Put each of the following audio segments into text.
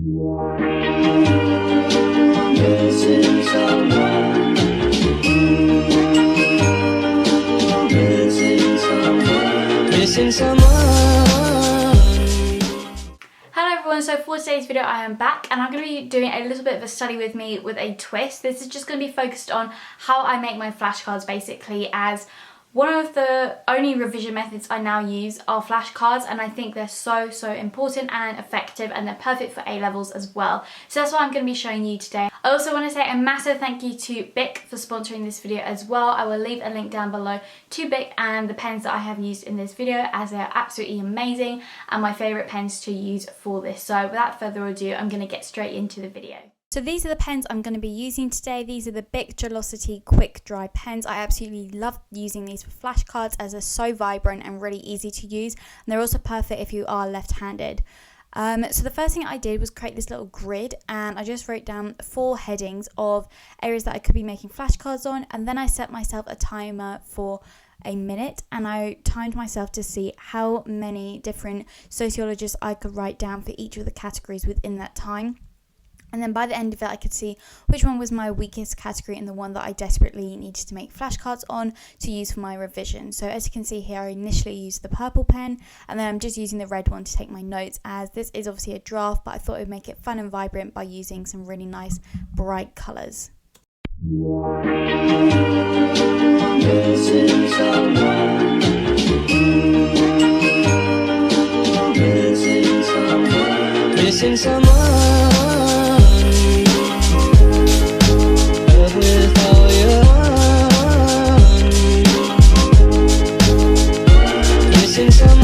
Missing someone. Missing someone. Missing someone. Hello everyone, so for today's video I am back and I'm going to be doing a little bit of a study with me with a twist. This is just going to be focused on how I make my flashcards basically, as one of the only revision methods I now use are flashcards, and I think they're so important and effective, and they're perfect for A-levels as well. So that's what I'm going to be showing you today. I also want to say a massive thank you to Bic for sponsoring this video as well. I will leave a link down below to Bic and the pens that I have used in this video, as they're absolutely amazing and my favourite pens to use for this. So without further ado, I'm going to get straight into the video. So these are the pens I'm going to be using today. These are the Bic Gelocity Quick Dry pens. I absolutely love using these for flashcards as they're so vibrant and really easy to use. And they're also perfect if you are left-handed. So the first thing I did was create this little grid, and I just wrote down 4 headings of areas that I could be making flashcards on, and then I set myself a timer for a minute, and I timed myself to see how many different sociologists I could write down for each of the categories within that time. And then by the end of it, I could see which one was my weakest category and the one that I desperately needed to make flashcards on to use for my revision. So as you can see here, I initially used the purple pen, and then I'm just using the red one to take my notes, as this is obviously a draft, but I thought it would make it fun and vibrant by using some really nice bright colours. Missing someone. Missing someone. Missing someone. With all your heart. Missing someone.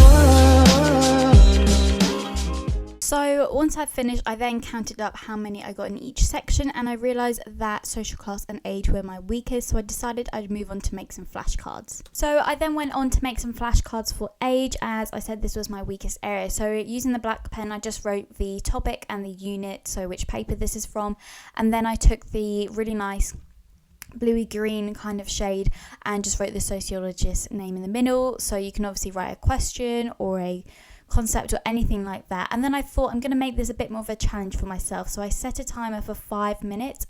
So once I finished, I then counted up how many I got in each section, and I realised that social class and age were my weakest, so I decided I'd move on to make some flashcards. So I then went on to make some flashcards for age, as I said this was my weakest area. So using the black pen, I just wrote the topic and the unit, so which paper this is from, and then I took the really nice bluey green kind of shade and just wrote the sociologist's name in the middle. So you can obviously write a question or a concept or anything like that. And then I thought I'm going to make this a bit more of a challenge for myself, so I set a timer for 5 minutes,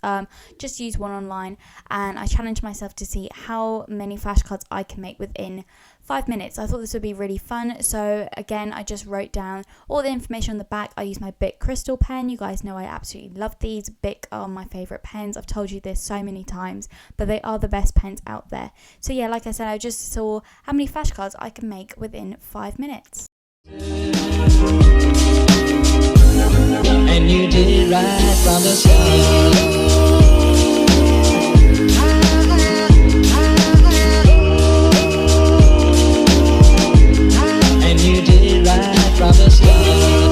just use one online, and I challenged myself to see how many flashcards I can make within 5 minutes. I thought this would be really fun, so again I just wrote down all the information on the back. I used my Bic Crystal pen. You guys know I absolutely love these. Bic are my favourite pens. I've told you this so many times, but they are the best pens out there. So yeah, like I said, I just saw how many flashcards I can make within 5 minutes. And you did it right from the start. And you did it right from the start.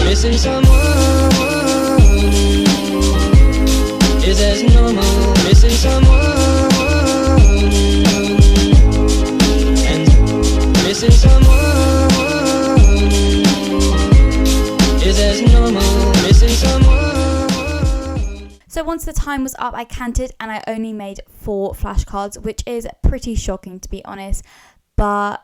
Missing someone is as normal. Missing someone, and missing someone is as normal. Missing someone. So once the time was up, I counted and I only made 4 flashcards, which is pretty shocking to be honest, but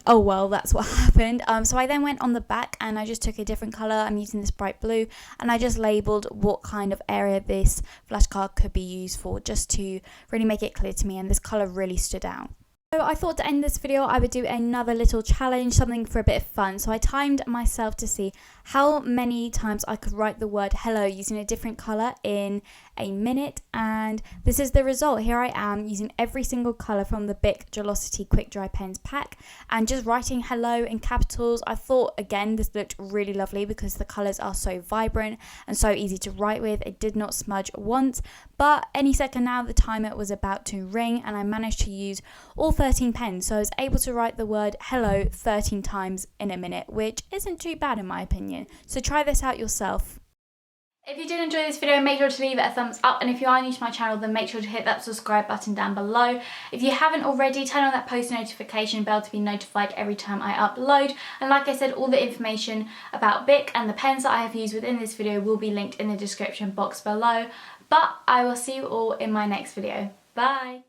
oh well, that's what happened. So I then went on the back and I just took a different colour. I'm using this bright blue, and I just labelled what kind of area this flashcard could be used for, just to really make it clear to me, and this colour really stood out. So I thought to end this video I would do another little challenge, something for a bit of fun. So I timed myself to see how many times I could write the word hello using a different colour in a minute, and this is the result. Here I am using every single colour from the Bic Gelocity Quick Dry Pens pack and just writing hello in capitals. I thought again this looked really lovely because the colours are so vibrant and so easy to write with. It did not smudge once, but any second now the timer was about to ring and I managed to use all 13 pens, so I was able to write the word hello 13 times in a minute, which isn't too bad in my opinion. So try this out yourself. If you did enjoy this video, make sure to leave it a thumbs up, and if you are new to my channel, then make sure to hit that subscribe button down below. If you haven't already, turn on that post notification bell to be notified every time I upload. And like I said, all the information about Bic and the pens that I have used within this video will be linked in the description box below. But I will see you all in my next video. Bye!